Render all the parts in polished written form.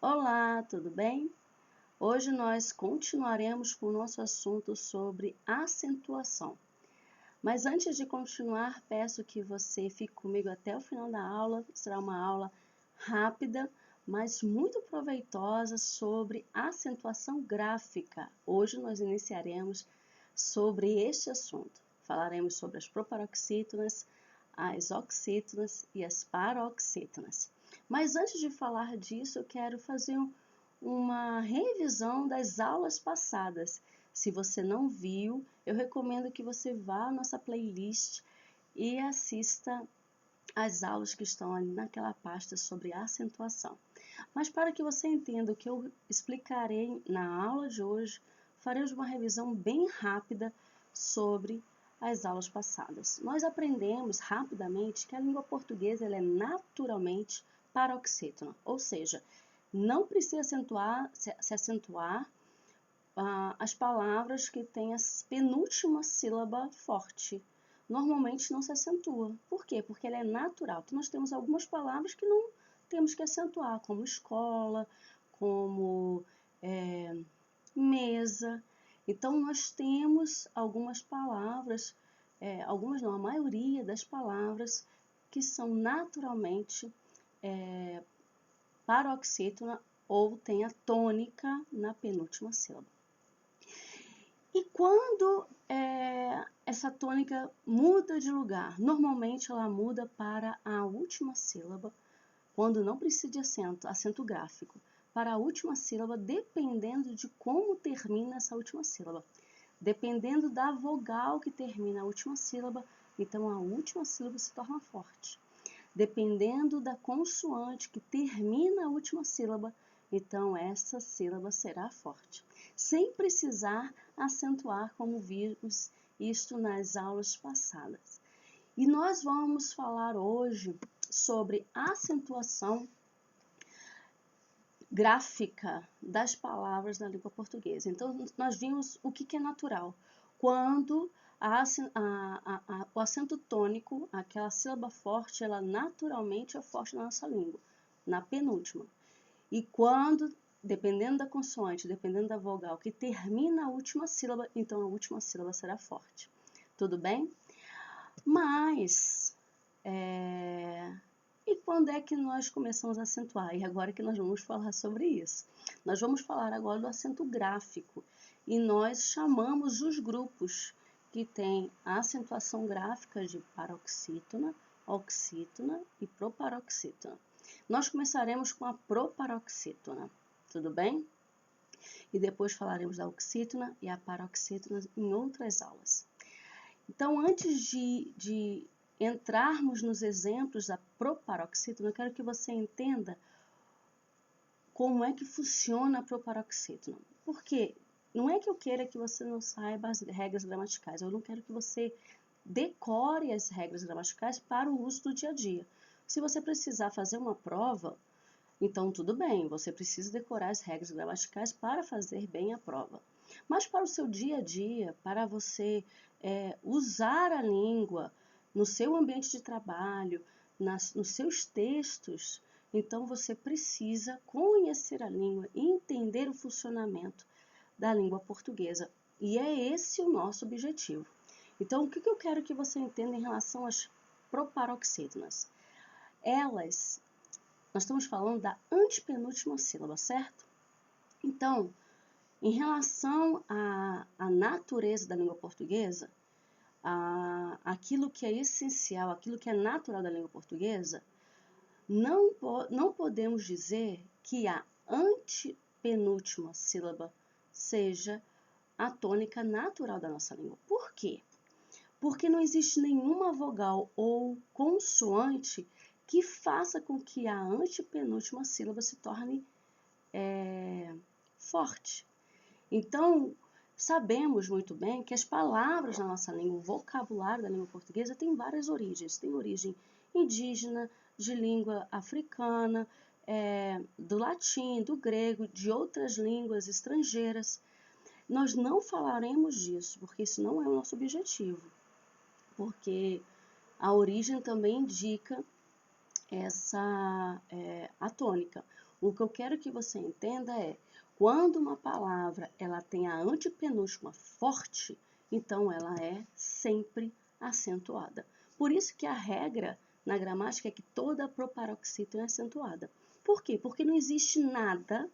Olá, tudo bem? Hoje nós continuaremos com o nosso assunto sobre acentuação. Mas antes de continuar, peço que você fique comigo até o final da aula. Será uma aula rápida, mas muito proveitosa sobre acentuação gráfica. Hoje nós iniciaremos sobre este assunto. Falaremos sobre as proparoxítonas, as oxítonas e as paroxítonas. Mas antes de falar disso, eu quero fazer uma revisão das aulas passadas. Se você não viu, eu recomendo que você vá à nossa playlist e assista às aulas que estão ali naquela pasta sobre acentuação. Mas para que você entenda o que eu explicarei na aula de hoje, faremos uma revisão bem rápida sobre as aulas passadas. Nós aprendemos rapidamente que a língua portuguesa ela é naturalmente paroxítona, ou seja, não precisa se acentuar as palavras que têm a penúltima sílaba forte. Normalmente não se acentua. Por quê? Porque ela é natural. Então, nós temos algumas palavras que não temos que acentuar, como escola, como mesa. Então, nós temos algumas palavras, algumas não, a maioria das palavras que são naturalmente paroxítona ou tem a tônica na penúltima sílaba. E quando essa tônica muda de lugar? Normalmente ela muda para a última sílaba, quando não precisa de acento gráfico, para a última sílaba, dependendo de como termina essa última sílaba. Dependendo da vogal que termina a última sílaba, então a última sílaba se torna forte. Dependendo da consoante que termina a última sílaba, então essa sílaba será forte, sem precisar acentuar, como vimos isto nas aulas passadas. E nós vamos falar hoje sobre acentuação gráfica das palavras na língua portuguesa. Então, nós vimos o que é natural. Quando o acento tônico, aquela sílaba forte, ela naturalmente é forte na nossa língua, na penúltima. E quando, dependendo da consoante, dependendo da vogal que termina a última sílaba, então a última sílaba será forte. Tudo bem? Mas, e quando é que nós começamos a acentuar? E agora que nós vamos falar sobre isso. Nós vamos falar agora do acento gráfico. E nós chamamos os grupos que têm a acentuação gráfica de paroxítona, oxítona e proparoxítona. Nós começaremos com a proparoxítona, tudo bem? E depois falaremos da oxítona e a paroxítona em outras aulas. Então, antes de entrarmos nos exemplos da proparoxítona, eu quero que você entenda como é que funciona a proparoxítona. Por quê? Não é que eu queira que você não saiba as regras gramaticais, eu não quero que você decore as regras gramaticais para o uso do dia a dia. Se você precisar fazer uma prova, então tudo bem, você precisa decorar as regras gramaticais para fazer bem a prova. Mas para o seu dia a dia, para você usar a língua no seu ambiente de trabalho, nos seus textos, então você precisa conhecer a língua e entender o funcionamento da língua portuguesa. E é esse o nosso objetivo. Então, o que eu quero que você entenda em relação às proparoxítonas? Nós estamos falando da antepenúltima sílaba, certo? Então, em relação à natureza da língua portuguesa, aquilo que é essencial, aquilo que é natural da língua portuguesa, não podemos dizer que a antepenúltima sílaba seja a tônica natural da nossa língua. Por quê? Porque não existe nenhuma vogal ou consoante que faça com que a antepenúltima sílaba se torne forte. Então, sabemos muito bem que as palavras na nossa língua, o vocabulário da língua portuguesa tem várias origens. Tem origem indígena, de língua africana, do latim, do grego, de outras línguas estrangeiras. Nós não falaremos disso, porque isso não é o nosso objetivo. Porque a origem também indica a tônica. O que eu quero que você entenda é, quando uma palavra ela tem a antepenúltima forte, então ela é sempre acentuada. Por isso que a regra na gramática é que toda proparoxítona é acentuada. Por quê? Porque não existe nada,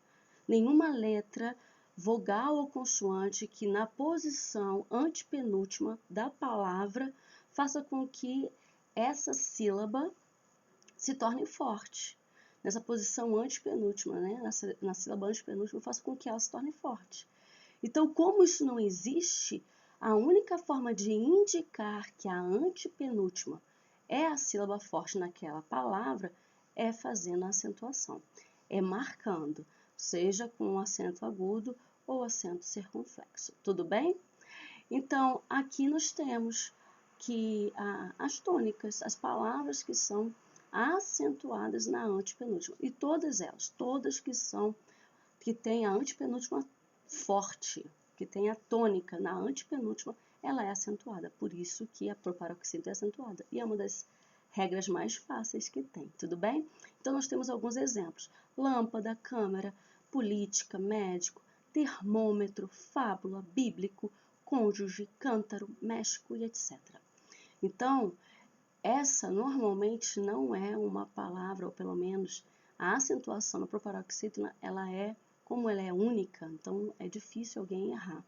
nenhuma letra, vogal ou consoante que na posição antepenúltima da palavra faça com que essa sílaba se torne forte. Nessa posição antepenúltima, né? Na sílaba antepenúltima, faça com que ela se torne forte. Então, como isso não existe, a única forma de indicar que a antepenúltima é a sílaba forte naquela palavra é fazendo a acentuação, é marcando, seja com acento agudo ou acento circunflexo. Tudo bem? Então, aqui nós temos que as tônicas, as palavras que são acentuadas na antepenúltima, e todas elas, todas que têm a antepenúltima forte, que tem a tônica na antepenúltima, ela é acentuada. Por isso que a proparoxítona é acentuada. E é uma das regras mais fáceis que tem, tudo bem? Então, nós temos alguns exemplos. Lâmpada, câmera, política, médico, termômetro, fábula, bíblico, cônjuge, cântaro, México e etc. Então, essa normalmente não é uma palavra, ou pelo menos a acentuação na proparoxítona, como ela é única, então é difícil alguém errar.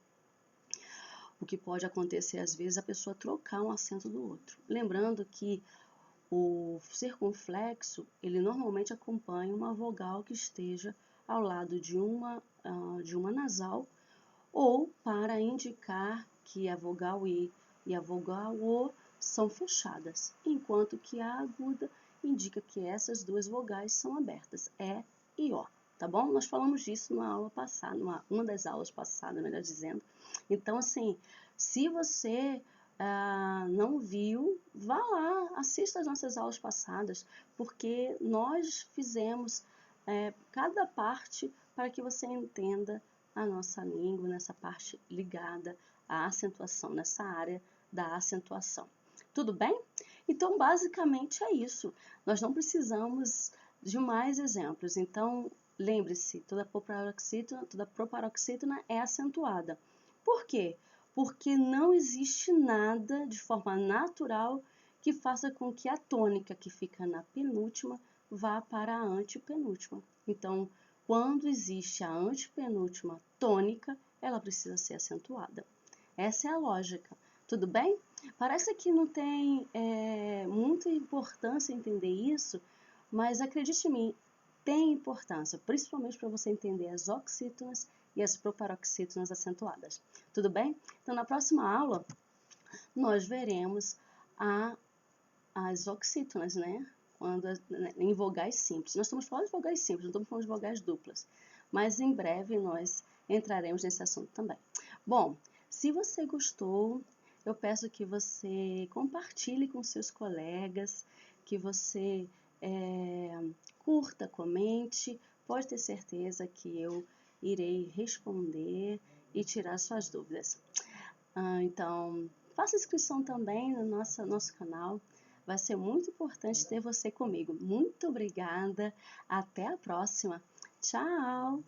O que pode acontecer às vezes é a pessoa trocar um acento do outro. Lembrando que o circunflexo, ele normalmente acompanha uma vogal que esteja ao lado de uma nasal, ou para indicar que a vogal I e a vogal O são fechadas, enquanto que a aguda indica que essas duas vogais são abertas, E e O, tá bom? Nós falamos disso numa aula passada, uma das aulas passadas, melhor dizendo. Então, assim, se você não viu, vá lá, assista as nossas aulas passadas, porque nós fizemos cada parte para que você entenda a nossa língua, nessa parte ligada à acentuação, nessa área da acentuação. Tudo bem? Então, basicamente é isso. Nós não precisamos de mais exemplos. Então, lembre-se, toda proparoxítona é acentuada. Por quê? Porque não existe nada de forma natural que faça com que a tônica que fica na penúltima vá para a antepenúltima. Então, quando existe a antepenúltima tônica, ela precisa ser acentuada. Essa é a lógica. Tudo bem? Parece que não tem muita importância entender isso, mas acredite em mim, tem importância, principalmente para você entender as oxítonas e as proparoxítonas acentuadas. Tudo bem? Então, na próxima aula, nós veremos as oxítonas, né? Em vogais simples. Nós estamos falando de vogais simples, não estamos falando de vogais duplas. Mas em breve nós entraremos nesse assunto também. Bom, se você gostou, eu peço que você compartilhe com seus colegas, que você curta, comente. Pode ter certeza que eu irei responder e tirar suas dúvidas. Então, faça inscrição também no nosso canal. Vai ser muito importante ter você comigo. Muito obrigada. Até a próxima. Tchau!